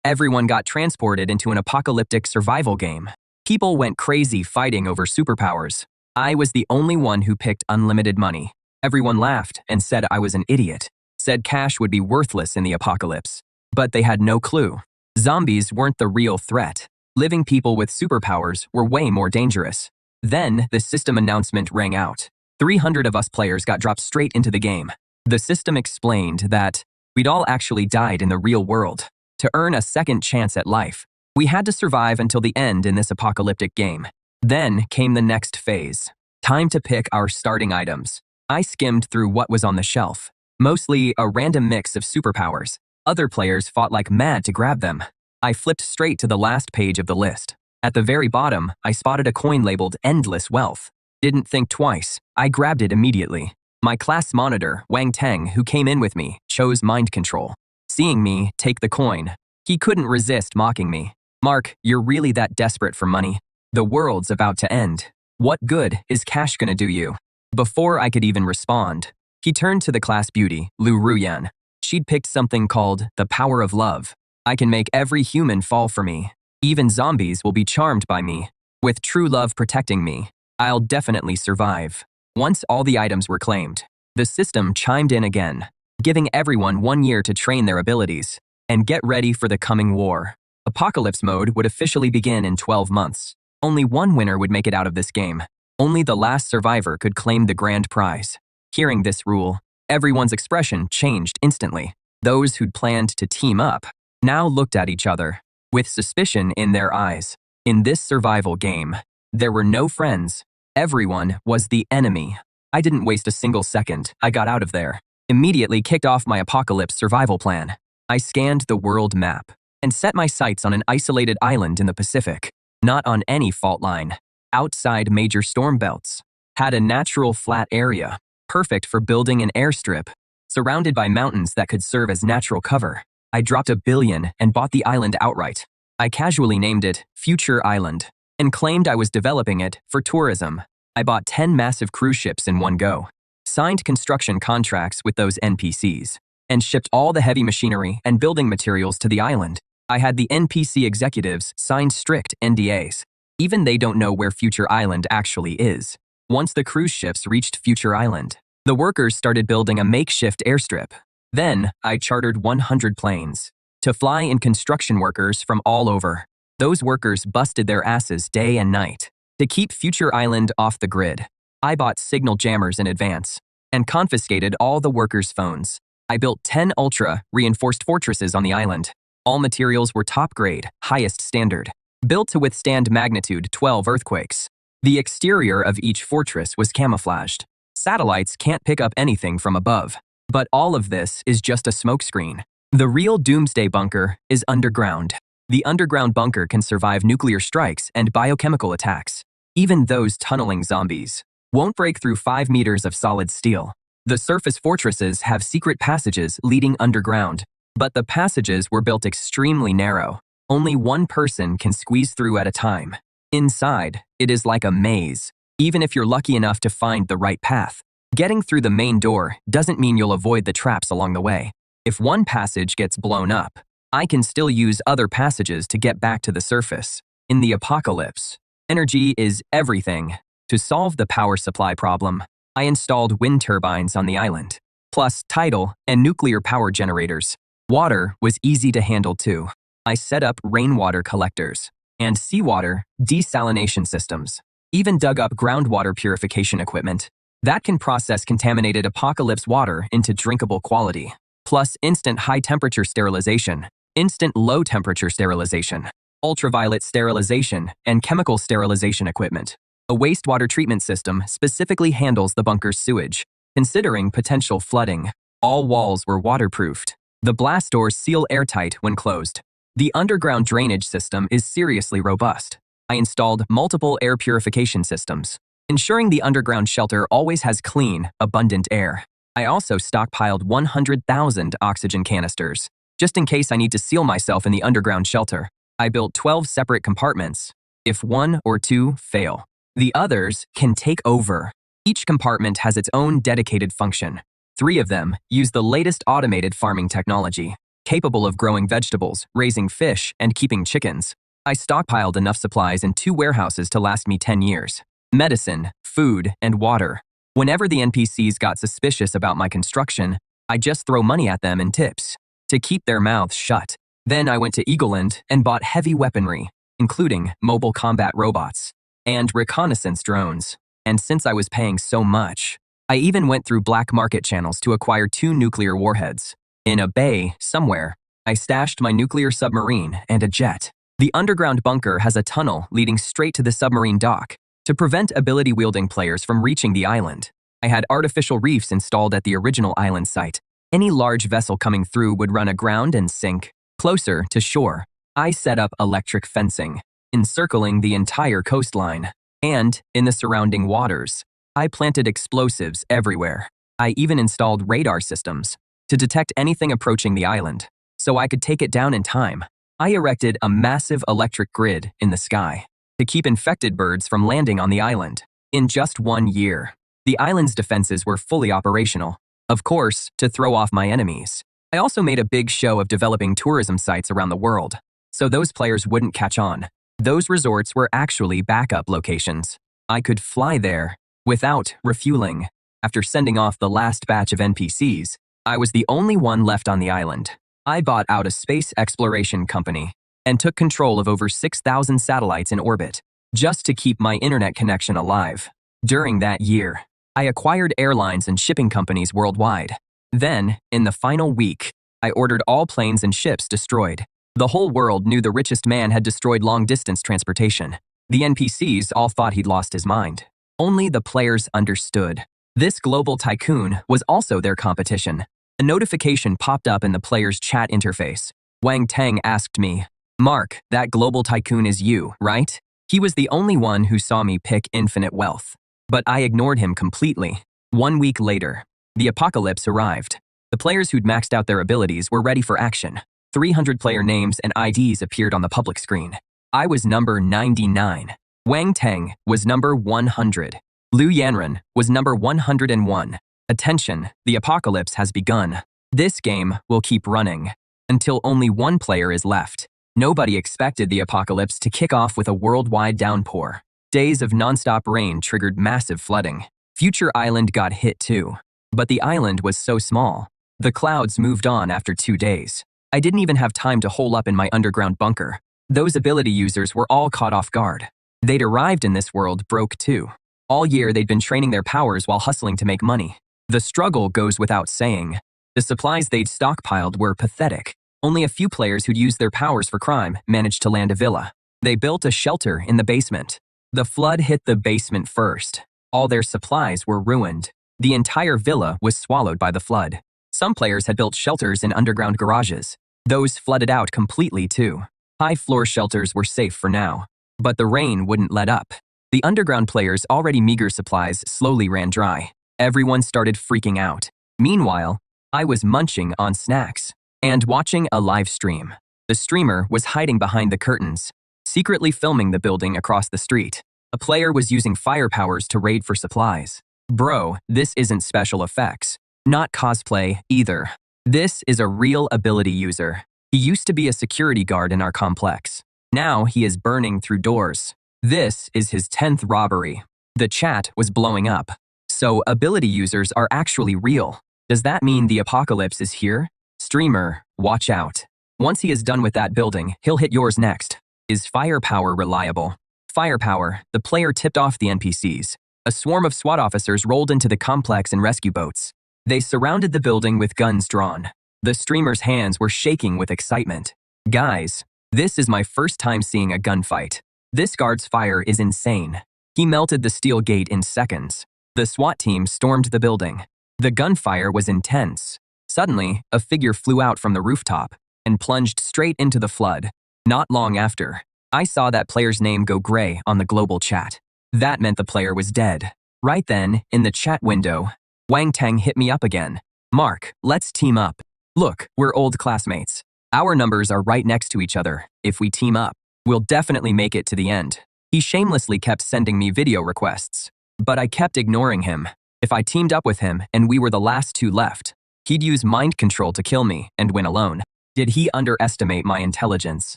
Everyone got transported into an apocalyptic survival game. People went crazy fighting over superpowers. I was the only one who picked unlimited money. Everyone laughed and said I was an idiot, said cash would be worthless in the apocalypse. But they had no clue. Zombies weren't the real threat. Living people with superpowers were way more dangerous. Then, the system announcement rang out. 300 of us players got dropped straight into the game. The system explained that we'd all actually died in the real world. To earn a second chance at life, we had to survive until the end in this apocalyptic game. Then came the next phase. Time to pick our starting items. I skimmed through what was on the shelf. Mostly a random mix of superpowers. Other players fought like mad to grab them. I flipped straight to the last page of the list. At the very bottom, I spotted a coin labeled Endless Wealth. Didn't think twice. I grabbed it immediately. My class monitor, Wang Teng, who came in with me, chose mind control. Seeing me take the coin, he couldn't resist mocking me. "Mark, you're really that desperate for money? The world's about to end. What good is cash gonna do you?" Before I could even respond, he turned to the class beauty, Lu Ruyan. She'd picked something called the power of love. I can make every human fall for me. Even zombies will be charmed by me. With true love protecting me, I'll definitely survive. Once all the items were claimed, the system chimed in again, giving everyone 1 year to train their abilities and get ready for the coming war. Apocalypse mode would officially begin in 12 months. Only one winner would make it out of this game. Only the last survivor could claim the grand prize. Hearing this rule, everyone's expression changed instantly. Those who'd planned to team up now looked at each other with suspicion in their eyes. In this survival game, there were no friends. Everyone was the enemy. I didn't waste a single second. I got out of there. Immediately kicked off my apocalypse survival plan. I scanned the world map and set my sights on an isolated island in the Pacific, not on any fault line, outside major storm belts. Had a natural flat area, perfect for building an airstrip, surrounded by mountains that could serve as natural cover. I dropped $1 billion and bought the island outright. I casually named it Future Island and claimed I was developing it for tourism. I bought 10 massive cruise ships in one go, signed construction contracts with those NPCs, and shipped all the heavy machinery and building materials to the island. I had the NPC executives sign strict NDAs. Even they don't know where Future Island actually is. Once the cruise ships reached Future Island, the workers started building a makeshift airstrip. Then, I chartered 100 planes to fly in construction workers from all over. Those workers busted their asses day and night to keep Future Island off the grid. I bought signal jammers in advance and confiscated all the workers' phones. I built 10 ultra-reinforced fortresses on the island. All materials were top-grade, highest standard, built to withstand magnitude 12 earthquakes. The exterior of each fortress was camouflaged. Satellites can't pick up anything from above. But all of this is just a smokescreen. The real doomsday bunker is underground. The underground bunker can survive nuclear strikes and biochemical attacks. Even those tunneling zombies won't break through 5 meters of solid steel. The surface fortresses have secret passages leading underground, but the passages were built extremely narrow. Only one person can squeeze through at a time. Inside, it is like a maze, even if you're lucky enough to find the right path. Getting through the main door doesn't mean you'll avoid the traps along the way. If one passage gets blown up, I can still use other passages to get back to the surface. In the apocalypse, energy is everything. To solve the power supply problem, I installed wind turbines on the island, plus tidal and nuclear power generators. Water was easy to handle too. I set up rainwater collectors and seawater desalination systems. Even dug up groundwater purification equipment that can process contaminated apocalypse water into drinkable quality, plus instant high-temperature sterilization, instant low-temperature sterilization, ultraviolet sterilization, and chemical sterilization equipment. A wastewater treatment system specifically handles the bunker's sewage, considering potential flooding. All walls were waterproofed. The blast doors seal airtight when closed. The underground drainage system is seriously robust. I installed multiple air purification systems, ensuring the underground shelter always has clean, abundant air. I also stockpiled 100,000 oxygen canisters, just in case I need to seal myself in the underground shelter. I built 12 separate compartments. If 1 or 2 fail, the others can take over. Each compartment has its own dedicated function. 3 of them use the latest automated farming technology. capable of growing vegetables, raising fish, and keeping chickens. I stockpiled enough supplies in 2 warehouses to last me 10 years. Medicine, food, and water. Whenever the NPCs got suspicious about my construction, I just throw money at them and tips to keep their mouths shut. Then I went to Eagleland and bought heavy weaponry, including mobile combat robots and reconnaissance drones. And since I was paying so much, I even went through black market channels to acquire 2 nuclear warheads. In a bay somewhere, I stashed my nuclear submarine and a jet. The underground bunker has a tunnel leading straight to the submarine dock. To prevent ability-wielding players from reaching the island, I had artificial reefs installed at the original island site. Any large vessel coming through would run aground and sink. Closer to shore, I set up electric fencing, encircling the entire coastline. And, in the surrounding waters, I planted explosives everywhere. I even installed radar systems to detect anything approaching the island, so I could take it down in time. I erected a massive electric grid in the sky to keep infected birds from landing on the island. In just 1 year, the island's defenses were fully operational. Of course, to throw off my enemies. I also made a big show of developing tourism sites around the world, so those players wouldn't catch on. Those resorts were actually backup locations. I could fly there without refueling. After sending off the last batch of NPCs, I was the only one left on the island. I bought out a space exploration company and took control of over 6,000 satellites in orbit, just to keep my internet connection alive. During that year, I acquired airlines and shipping companies worldwide. Then, in the final week, I ordered all planes and ships destroyed. The whole world knew the richest man had destroyed long-distance transportation. The NPCs all thought he'd lost his mind. Only the players understood. This global tycoon was also their competition. A notification popped up in the player's chat interface. Wang Tang asked me, "Mark, that global tycoon is you, right?" He was the only one who saw me pick infinite wealth. But I ignored him completely. 1 week later, the apocalypse arrived. The players who'd maxed out their abilities were ready for action. 300 player names and IDs appeared on the public screen. I was number 99. Wang Teng was number 100. Liu Yanren was number 101. Attention, the apocalypse has begun. This game will keep running until only 1 player is left. Nobody expected the apocalypse to kick off with a worldwide downpour. Days of nonstop rain triggered massive flooding. Future Island got hit too. But the island was so small. The clouds moved on after 2 days. I didn't even have time to hole up in my underground bunker. Those ability users were all caught off guard. They'd arrived in this world broke too. All year they'd been training their powers while hustling to make money. The struggle goes without saying. The supplies they'd stockpiled were pathetic. Only a few players who'd used their powers for crime managed to land a villa. They built a shelter in the basement. The flood hit the basement first. All their supplies were ruined. The entire villa was swallowed by the flood. Some players had built shelters in underground garages. Those flooded out completely too. High-floor shelters were safe for now. But the rain wouldn't let up. The underground players' already meager supplies slowly ran dry. Everyone started freaking out. Meanwhile, I was munching on snacks and watching a live stream. The streamer was hiding behind the curtains, secretly filming the building across the street. A player was using fire powers to raid for supplies. Bro, this isn't special effects. Not cosplay, either. This is a real ability user. He used to be a security guard in our complex. Now he is burning through doors. This is his 10th robbery. The chat was blowing up. So ability users are actually real. Does that mean the apocalypse is here? Streamer, watch out. Once he is done with that building, he'll hit yours next. Is firepower reliable? Firepower, the player tipped off the NPCs. A swarm of SWAT officers rolled into the complex in rescue boats. They surrounded the building with guns drawn. The streamer's hands were shaking with excitement. Guys, this is my first time seeing a gunfight. This guard's fire is insane. He melted the steel gate in seconds. The SWAT team stormed the building. The gunfire was intense. Suddenly, a figure flew out from the rooftop and plunged straight into the flood. Not long after, I saw that player's name go gray on the global chat. That meant the player was dead. Right then, in the chat window, Wang Tang hit me up again. Mark, let's team up. Look, we're old classmates. Our numbers are right next to each other. If we team up, we'll definitely make it to the end. He shamelessly kept sending me video requests, but I kept ignoring him. If I teamed up with him and we were the last 2 left, he'd use mind control to kill me and win alone. Did he underestimate my intelligence?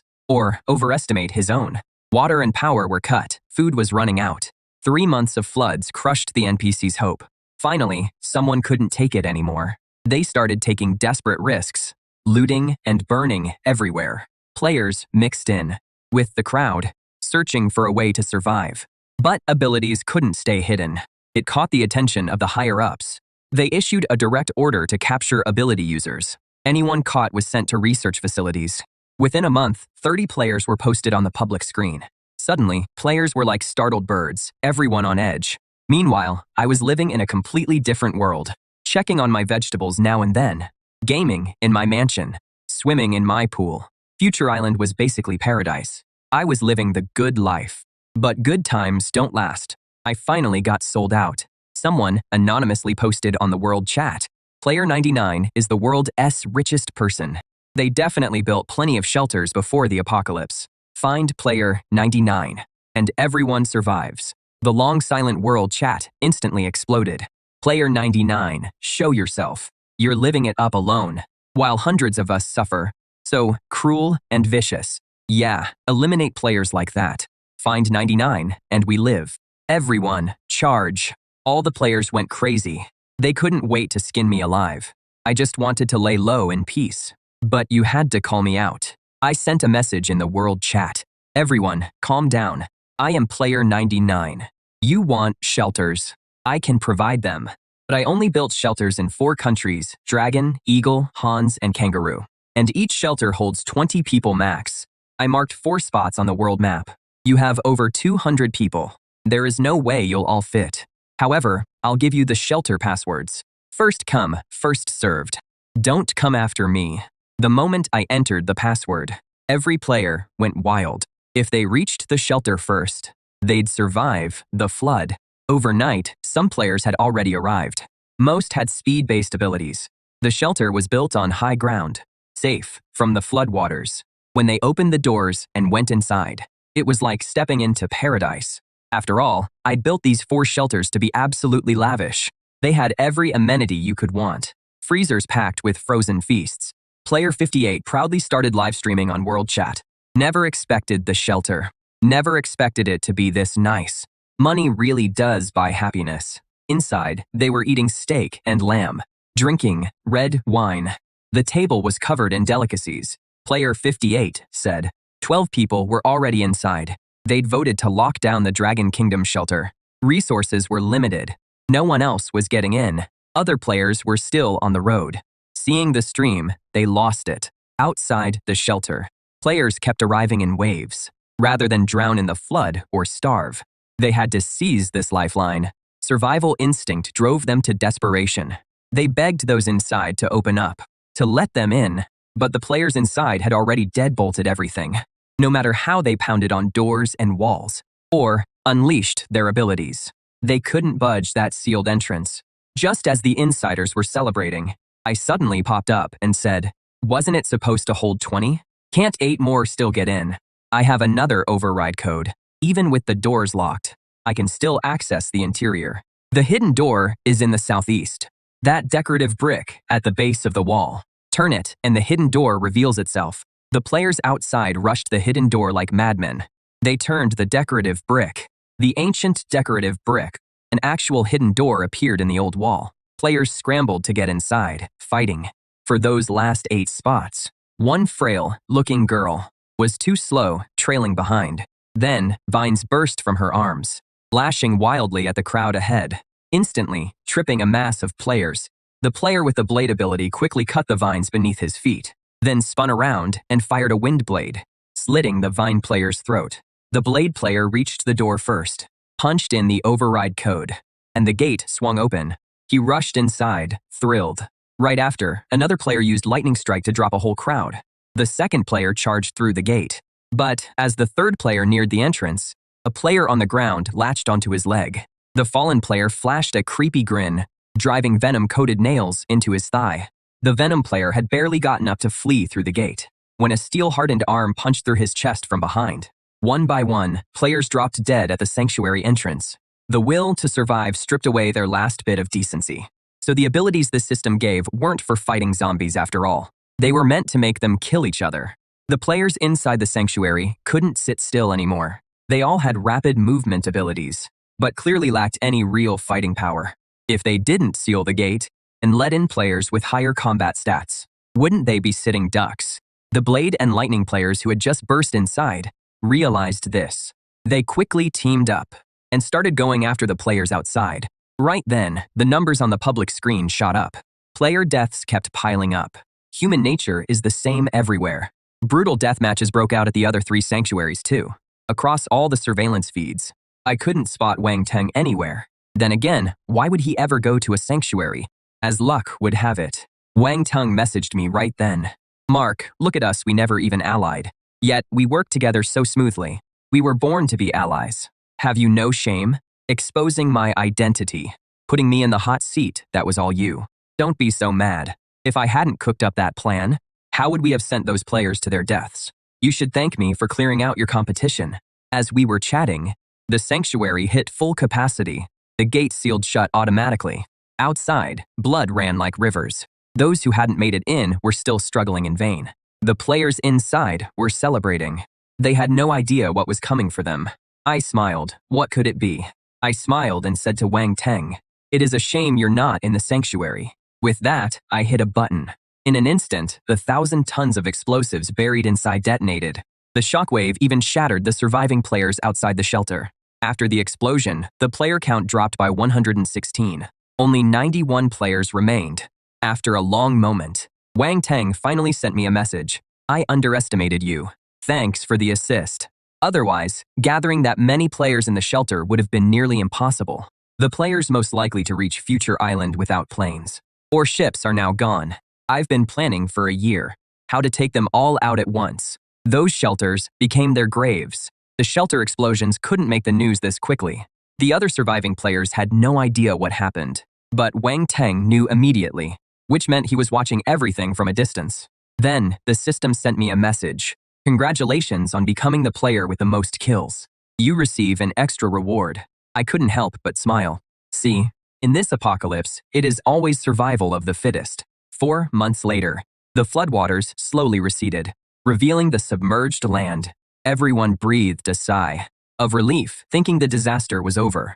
Or overestimate his own? Water and power were cut, food was running out. 3 months of floods crushed the NPC's hope. Finally, someone couldn't take it anymore. They started taking desperate risks, looting and burning everywhere. Players mixed in with the crowd, searching for a way to survive. But abilities couldn't stay hidden. It caught the attention of the higher-ups. They issued a direct order to capture ability users. Anyone caught was sent to research facilities. Within a month, 30 players were posted on the public screen. Suddenly, players were like startled birds, everyone on edge. Meanwhile, I was living in a completely different world, checking on my vegetables now and then, gaming in my mansion, swimming in my pool. Future Island was basically paradise. I was living the good life. But good times don't last. I finally got sold out. Someone anonymously posted on the world chat, Player 99 is the world's richest person. They definitely built plenty of shelters before the apocalypse. Find Player 99. And everyone survives. The long silent world chat instantly exploded. Player 99, show yourself. You're living it up alone, while hundreds of us suffer. So cruel and vicious. Yeah, eliminate players like that. Find 99, and we live. Everyone, charge. All the players went crazy. They couldn't wait to skin me alive. I just wanted to lay low in peace. But you had to call me out. I sent a message in the world chat. Everyone, calm down. I am Player 99. You want shelters. I can provide them. But I only built shelters in 4 countries: Dragon, Eagle, Hans, and Kangaroo. And each shelter holds 20 people max. I marked 4 spots on the world map. You have over 200 people. There is no way you'll all fit. However, I'll give you the shelter passwords. First come, first served. Don't come after me. The moment I entered the password, every player went wild. If they reached the shelter first, they'd survive the flood. Overnight, some players had already arrived. Most had speed-based abilities. The shelter was built on high ground, safe from the floodwaters. When they opened the doors and went inside, it was like stepping into paradise. After all, I'd built these 4 shelters to be absolutely lavish. They had every amenity you could want. Freezers packed with frozen feasts. Player 58 proudly started live streaming on World Chat. Never expected the shelter. Never expected it to be this nice. Money really does buy happiness. Inside, they were eating steak and lamb, drinking red wine. The table was covered in delicacies. Player 58 said 12 people were already inside. They'd voted to lock down the Dragon Kingdom shelter. Resources were limited. No one else was getting in. Other players were still on the road. Seeing the stream, they lost it. Outside the shelter, players kept arriving in waves. Rather than drown in the flood or starve, they had to seize this lifeline. Survival instinct drove them to desperation. They begged those inside to open up, to let them in, but the players inside had already deadbolted everything. No matter how they pounded on doors and walls, or unleashed their abilities, they couldn't budge that sealed entrance. Just as the insiders were celebrating, I suddenly popped up and said, "Wasn't it supposed to hold 20? Can't 8 more still get in? I have another override code. Even with the doors locked, I can still access the interior. The hidden door is in the southeast. That decorative brick at the base of the wall. Turn it and the hidden door reveals itself." The players outside rushed the hidden door like madmen. They turned the decorative brick. The ancient decorative brick. An actual hidden door appeared in the old wall. Players scrambled to get inside, fighting for those last 8 spots. One frail-looking girl was too slow, trailing behind. Then, vines burst from her arms, lashing wildly at the crowd ahead, instantly tripping a mass of players. The player with the blade ability quickly cut the vines beneath his feet, then spun around and fired a wind blade, slitting the vine player's throat. The blade player reached the door first, punched in the override code, and the gate swung open. He rushed inside, thrilled. Right after, another player used lightning strike to drop a whole crowd. The second player charged through the gate. But as the third player neared the entrance, a player on the ground latched onto his leg. The fallen player flashed a creepy grin, driving venom-coated nails into his thigh. The Venom player had barely gotten up to flee through the gate when a steel-hardened arm punched through his chest from behind. One by one, players dropped dead at the sanctuary entrance. The will to survive stripped away their last bit of decency. So the abilities this system gave weren't for fighting zombies after all. They were meant to make them kill each other. The players inside the sanctuary couldn't sit still anymore. They all had rapid movement abilities, but clearly lacked any real fighting power. If they didn't seal the gate and let in players with higher combat stats, wouldn't they be sitting ducks? The Blade and Lightning players who had just burst inside realized this. They quickly teamed up and started going after the players outside. Right then, the numbers on the public screen shot up. Player deaths kept piling up. Human nature is the same everywhere. Brutal death matches broke out at the other 3 sanctuaries too. Across all the surveillance feeds, I couldn't spot Wang Teng anywhere. Then again, why would he ever go to a sanctuary? As luck would have it, Wang Teng messaged me right then. Mark, look at us, we never even allied. Yet, we worked together so smoothly. We were born to be allies. Have you no shame? Exposing my identity. Putting me in the hot seat, that was all you. Don't be so mad. If I hadn't cooked up that plan, how would we have sent those players to their deaths? You should thank me for clearing out your competition. As we were chatting, the sanctuary hit full capacity. The gate sealed shut automatically. Outside, blood ran like rivers. Those who hadn't made it in were still struggling in vain. The players inside were celebrating. They had no idea what was coming for them. I smiled. What could it be? I smiled and said to Wang Teng, "It is a shame you're not in the sanctuary." With that, I hit a button. In an instant, the 1,000 tons of explosives buried inside detonated. The shockwave even shattered the surviving players outside the shelter. After the explosion, the player count dropped by 116. Only 91 players remained. After a long moment, Wang Teng finally sent me a message. I underestimated you. Thanks for the assist. Otherwise, gathering that many players in the shelter would have been nearly impossible. The players most likely to reach Future Island without planes or ships are now gone. I've been planning for a year how to take them all out at once. Those shelters became their graves. The shelter explosions couldn't make the news this quickly. The other surviving players had no idea what happened. But Wang Teng knew immediately, which meant he was watching everything from a distance. Then, the system sent me a message. Congratulations on becoming the player with the most kills. You receive an extra reward. I couldn't help but smile. See, in this apocalypse, it is always survival of the fittest. 4 months later, the floodwaters slowly receded, revealing the submerged land. Everyone breathed a sigh of relief, thinking the disaster was over.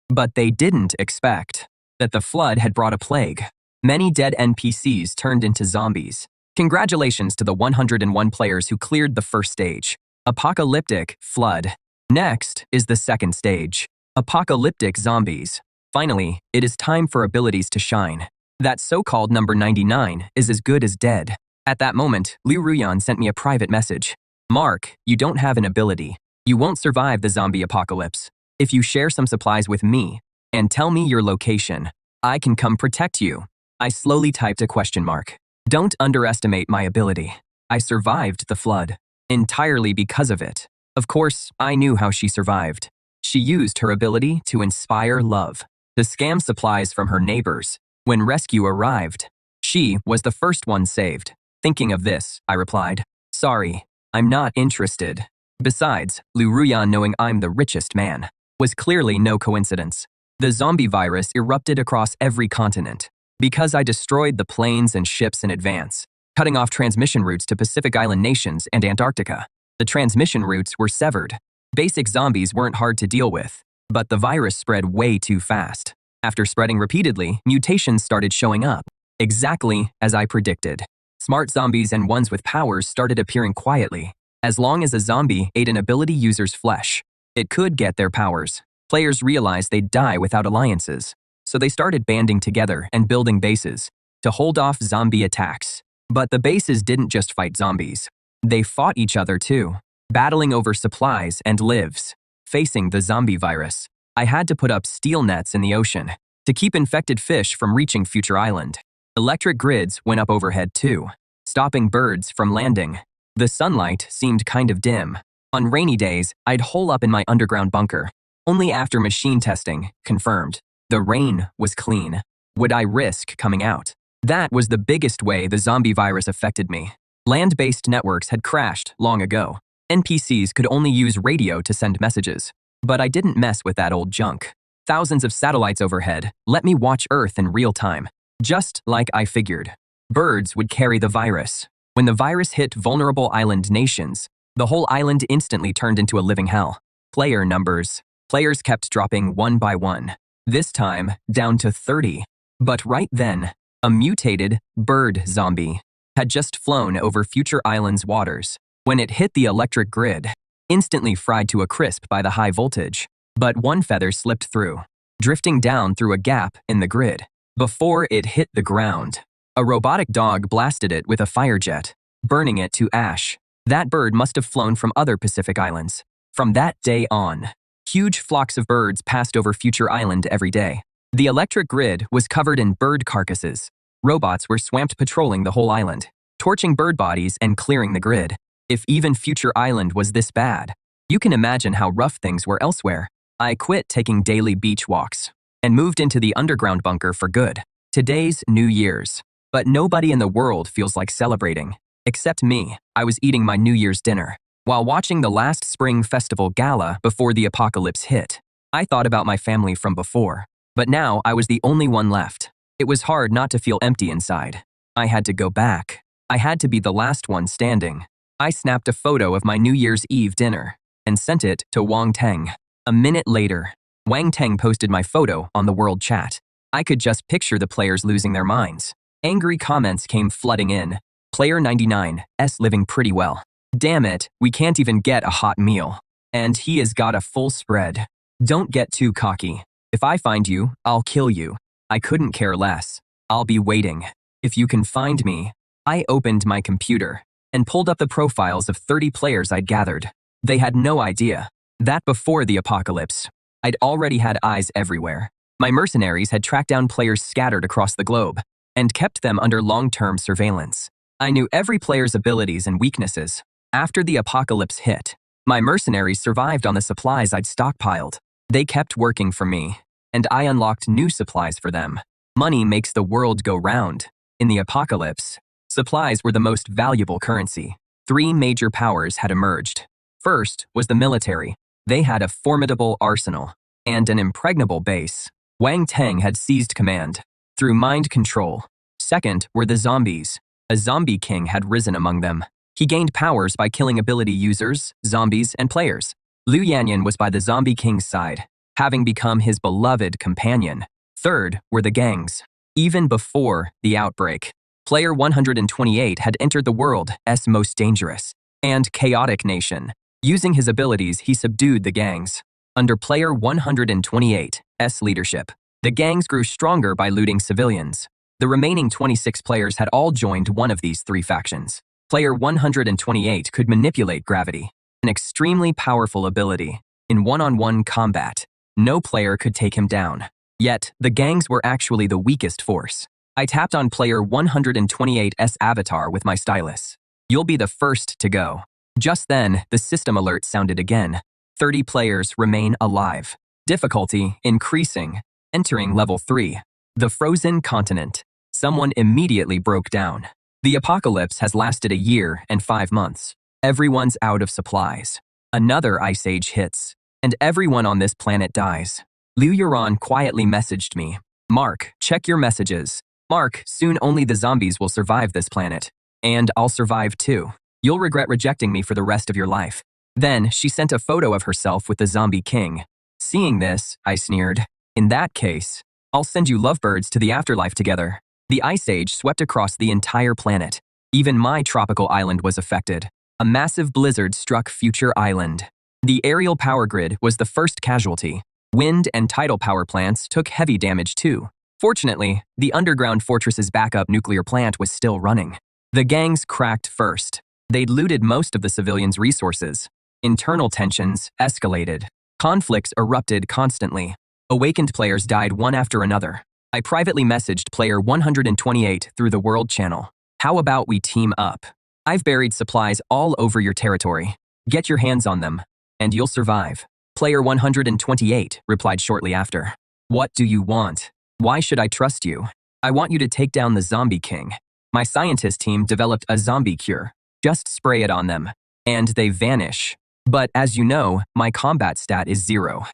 But they didn't expect that the flood had brought a plague. Many dead NPCs turned into zombies. Congratulations to the 101 players who cleared the first stage. Apocalyptic Flood. Next is the second stage. Apocalyptic Zombies. Finally, it is time for abilities to shine. That so-called number 99 is as good as dead. At that moment, Liu Ruyan sent me a private message. Mark, you don't have an ability. You won't survive the zombie apocalypse. If you share some supplies with me and tell me your location, I can come protect you. I slowly typed a question mark. Don't underestimate my ability. I survived the flood. Entirely because of it. Of course, I knew how she survived. She used her ability to inspire love, to scam supplies from her neighbors. When rescue arrived, she was the first one saved. Thinking of this, I replied, "Sorry, I'm not interested." Besides, Liu Ruyan knowing I'm the richest man was clearly no coincidence. The zombie virus erupted across every continent because I destroyed the planes and ships in advance, cutting off transmission routes to Pacific Island nations and Antarctica. The transmission routes were severed. Basic zombies weren't hard to deal with, but the virus spread way too fast. After spreading repeatedly, mutations started showing up, exactly as I predicted. Smart zombies and ones with powers started appearing quietly. As long as a zombie ate an ability user's flesh, it could get their powers. Players realized they'd die without alliances, so they started banding together and building bases to hold off zombie attacks. But the bases didn't just fight zombies. They fought each other too, battling over supplies and lives. Facing the zombie virus, I had to put up steel nets in the ocean to keep infected fish from reaching Future Island. Electric grids went up overhead too, stopping birds from landing. The sunlight seemed kind of dim. On rainy days, I'd hole up in my underground bunker. Only after machine testing confirmed the rain was clean would I risk coming out. That was the biggest way the zombie virus affected me. Land-based networks had crashed long ago. NPCs could only use radio to send messages. But I didn't mess with that old junk. Thousands of satellites overhead let me watch Earth in real time. Just like I figured. Birds would carry the virus. When the virus hit vulnerable island nations, the whole island instantly turned into a living hell. Player numbers. Players kept dropping one by one. This time, down to 30. But right then, a mutated bird zombie had just flown over Future Island's waters. When it hit the electric grid, instantly fried to a crisp by the high voltage. But one feather slipped through, drifting down through a gap in the grid. Before it hit the ground, a robotic dog blasted it with a fire jet, burning it to ash. That bird must have flown from other Pacific islands. From that day on, huge flocks of birds passed over Future Island every day. The electric grid was covered in bird carcasses. Robots were swamped patrolling the whole island, torching bird bodies and clearing the grid. If even Future Island was this bad, you can imagine how rough things were elsewhere. I quit taking daily beach walks and moved into the underground bunker for good. Today's New Year's, but nobody in the world feels like celebrating. Except me. I was eating my New Year's dinner while watching the last Spring Festival gala before the apocalypse hit. I thought about my family from before, but now I was the only one left. It was hard not to feel empty inside. I had to go back. I had to be the last one standing. I snapped a photo of my New Year's Eve dinner and sent it to Wang Teng. A minute later, Wang Teng posted my photo on the world chat. I could just picture the players losing their minds. Angry comments came flooding in. Player 99's living pretty well. Damn it, we can't even get a hot meal. And he has got a full spread. Don't get too cocky. If I find you, I'll kill you. I couldn't care less. I'll be waiting. If you can find me. I opened my computer and pulled up the profiles of 30 players I'd gathered. They had no idea that before the apocalypse, I'd already had eyes everywhere. My mercenaries had tracked down players scattered across the globe and kept them under long-term surveillance. I knew every player's abilities and weaknesses. After the apocalypse hit, my mercenaries survived on the supplies I'd stockpiled. They kept working for me, and I unlocked new supplies for them. Money makes the world go round. In the apocalypse, supplies were the most valuable currency. 3 major powers had emerged. First was the military. They had a formidable arsenal and an impregnable base. Wang Teng had seized command through mind control. Second were the zombies. A zombie king had risen among them. He gained powers by killing ability users, zombies, and players. Liu Yanyan was by the zombie king's side, having become his beloved companion. Third were the gangs. Even before the outbreak, Player 128 had entered the world's most dangerous and chaotic nation. Using his abilities, he subdued the gangs. Under Player 128's leadership, the gangs grew stronger by looting civilians. The remaining 26 players had all joined one of these 3 factions. Player 128 could manipulate gravity, an extremely powerful ability. In one-on-one combat, no player could take him down. Yet, the gangs were actually the weakest force. I tapped on Player 128's avatar with my stylus. You'll be the first to go. Just then, the system alert sounded again. 30 players remain alive. Difficulty increasing. Entering level 3. The frozen continent. Someone immediately broke down. The apocalypse has lasted a year and 5 months. Everyone's out of supplies. Another ice age hits, and everyone on this planet dies. Liu Yuran quietly messaged me. Mark, check your messages. Mark, soon only the zombies will survive this planet. And I'll survive too. You'll regret rejecting me for the rest of your life. Then, she sent a photo of herself with the zombie king. Seeing this, I sneered. In that case, I'll send you lovebirds to the afterlife together. The ice age swept across the entire planet. Even my tropical island was affected. A massive blizzard struck Future Island. The aerial power grid was the first casualty. Wind and tidal power plants took heavy damage too. Fortunately, the underground fortress's backup nuclear plant was still running. The gangs cracked first. They'd looted most of the civilians' resources. Internal tensions escalated. Conflicts erupted constantly. Awakened players died one after another. I privately messaged Player 128 through the World Channel. How about we team up? I've buried supplies all over your territory. Get your hands on them, and you'll survive. Player 128 replied shortly after. What do you want? Why should I trust you? I want you to take down the zombie king. My scientist team developed a zombie cure. Just spray it on them, and they vanish. But as you know, my combat stat is 0.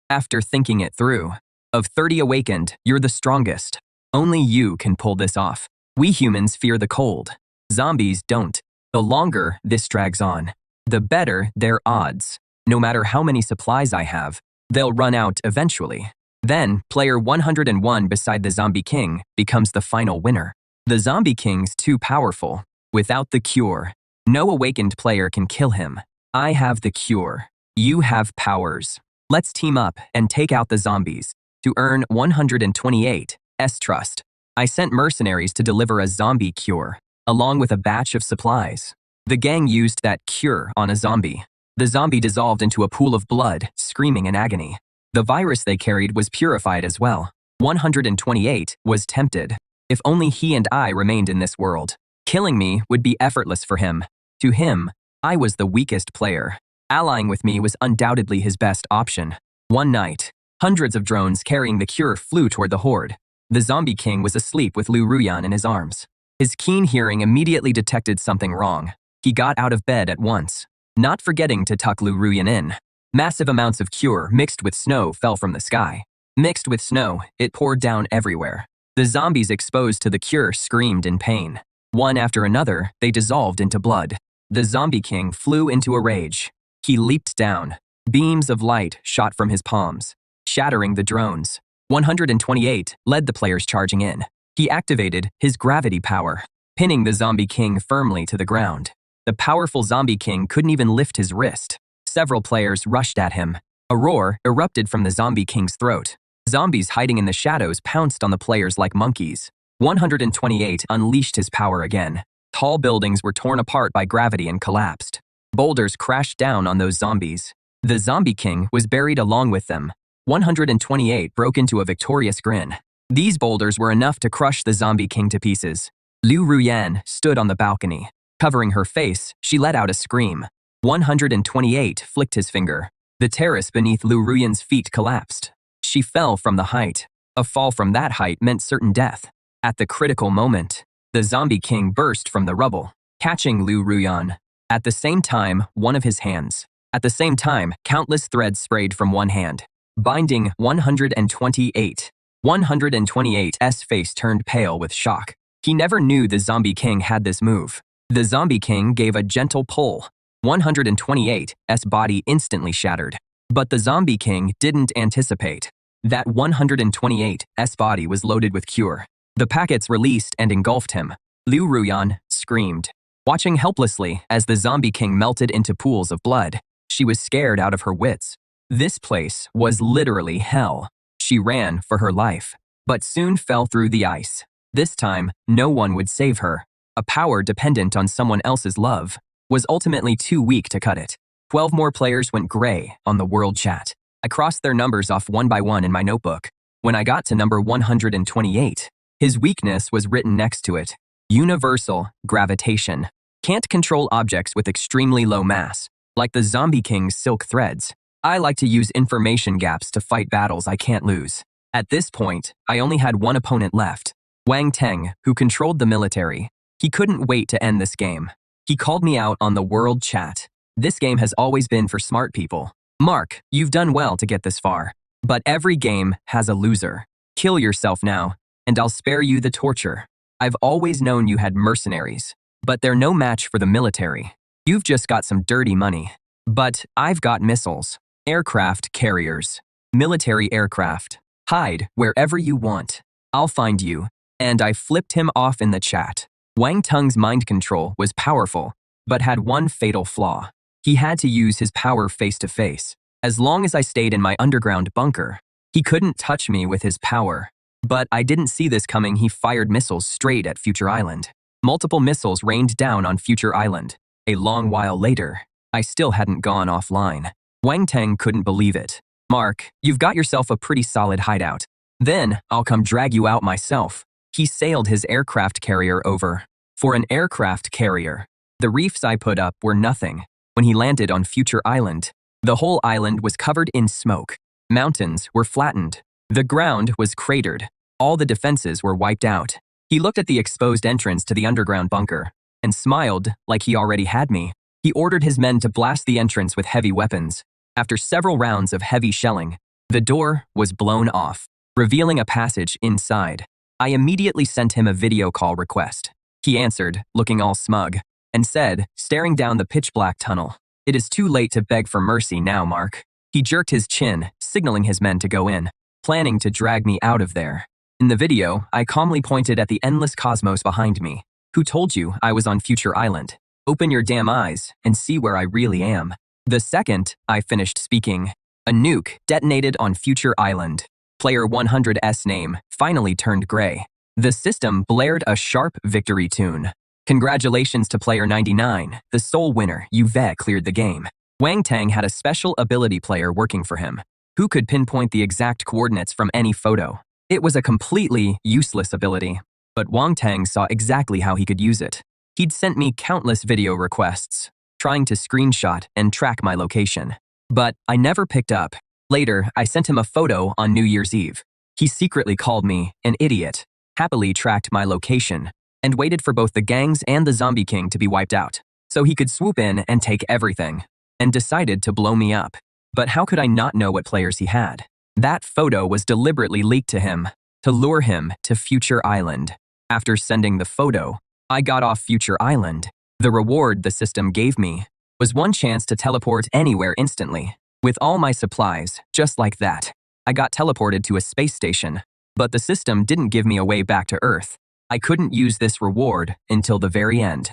After thinking it through, Of 30 awakened, you're the strongest. Only you can pull this off. We humans fear the cold. Zombies don't. The longer this drags on, the better their odds. No matter how many supplies I have, they'll run out eventually. Then, player 101 beside the Zombie King becomes the final winner. The Zombie King's too powerful. Without the cure, no awakened player can kill him. I have the cure. You have powers. Let's team up and take out the zombies. To earn 128 S-Trust, I sent mercenaries to deliver a zombie cure, along with a batch of supplies. The gang used that cure on a zombie. The zombie dissolved into a pool of blood, screaming in agony. The virus they carried was purified as well. 128 was tempted. If only he and I remained in this world. Killing me would be effortless for him. To him, I was the weakest player. Allying with me was undoubtedly his best option. One night, hundreds of drones carrying the cure flew toward the horde. The Zombie King was asleep with Lu Ruyan in his arms. His keen hearing immediately detected something wrong. He got out of bed at once, not forgetting to tuck Lu Ruyan in. Massive amounts of cure mixed with snow fell from the sky. Mixed with snow, it poured down everywhere. The zombies exposed to the cure screamed in pain. One after another, they dissolved into blood. The Zombie King flew into a rage. He leaped down. Beams of light shot from his palms, shattering the drones. 128 led the players charging in. He activated his gravity power, pinning the Zombie King firmly to the ground. The powerful Zombie King couldn't even lift his wrist. Several players rushed at him. A roar erupted from the Zombie King's throat. Zombies hiding in the shadows pounced on the players like monkeys. 128 unleashed his power again. Tall buildings were torn apart by gravity and collapsed. Boulders crashed down on those zombies. The Zombie King was buried along with them. 128 broke into a victorious grin. These boulders were enough to crush the Zombie King to pieces. Lu Ruyan stood on the balcony. Covering her face, she let out a scream. 128 flicked his finger. The terrace beneath Lu Ruyan's feet collapsed. She fell from the height. A fall from that height meant certain death. At the critical moment, the Zombie King burst from the rubble, catching Lu Ruyan. At the same time, one of his hands. At the same time, countless threads sprayed from one hand, binding 128. 128's face turned pale with shock. He never knew the Zombie King had this move. The Zombie King gave a gentle pull. 128's body instantly shattered. But the Zombie King didn't anticipate that 128's body was loaded with cure. The packets released and engulfed him. Lu Ruyan screamed, watching helplessly as the Zombie King melted into pools of blood. She was scared out of her wits. This place was literally hell. She ran for her life, but soon fell through the ice. This time, no one would save her. A power dependent on someone else's love was ultimately too weak to cut it. 12 more players went gray on the world chat. I crossed their numbers off one by one in my notebook. When I got to number 128, his weakness was written next to it. Universal gravitation. Can't control objects with extremely low mass, like the Zombie King's silk threads. I like to use information gaps to fight battles I can't lose. At this point, I only had one opponent left. Wang Teng, who controlled the military. He couldn't wait to end this game. He called me out on the world chat. This game has always been for smart people. Mark, you've done well to get this far. But every game has a loser. Kill yourself now, and I'll spare you the torture. I've always known you had mercenaries, but they're no match for the military. You've just got some dirty money. But I've got missiles, aircraft carriers, military aircraft. Hide wherever you want. I'll find you. And I flipped him off in the chat. Wang Teng's mind control was powerful, but had one fatal flaw. He had to use his power face to face. As long as I stayed in my underground bunker, he couldn't touch me with his power. But I didn't see this coming. He fired missiles straight at Future Island. Multiple missiles rained down on Future Island. A long while later, I still hadn't gone offline. Wang Teng couldn't believe it. Mark, you've got yourself a pretty solid hideout. Then I'll come drag you out myself. He sailed his aircraft carrier over. For an aircraft carrier, the reefs I put up were nothing. When he landed on Future Island, the whole island was covered in smoke. Mountains were flattened. The ground was cratered. All the defenses were wiped out. He looked at the exposed entrance to the underground bunker and smiled like he already had me. He ordered his men to blast the entrance with heavy weapons. After several rounds of heavy shelling, the door was blown off. revealing a passage inside. I immediately sent him a video call request. He answered, looking all smug, and said, staring down the pitch-black tunnel, "It is too late to beg for mercy now, Mark." He jerked his chin, signaling his men to go in, planning to drag me out of there. In the video, I calmly pointed at the endless cosmos behind me. "Who told you I was on Future Island? Open your damn eyes and see where I really am." The second I finished speaking, a nuke detonated on Future Island. Player 100's name finally turned gray. The system blared a sharp victory tune. Congratulations to player 99, the sole winner. You've cleared the game. Wang Tang had a special ability player working for him, who could pinpoint the exact coordinates from any photo. It was a completely useless ability, but Wang Tang saw exactly how he could use it. He'd sent me countless video requests, trying to screenshot and track my location. But I never picked up. Later, I sent him a photo on New Year's Eve. He secretly called me an idiot, happily tracked my location, and waited for both the gangs and the Zombie King to be wiped out, so he could swoop in and take everything, and decided to blow me up. But how could I not know what players he had? That photo was deliberately leaked to him, to lure him to Future Island. After sending the photo, I got off Future Island. The reward the system gave me was one chance to teleport anywhere instantly. With all my supplies, just like that, I got teleported to a space station, but the system didn't give me a way back to Earth. I couldn't use this reward until the very end.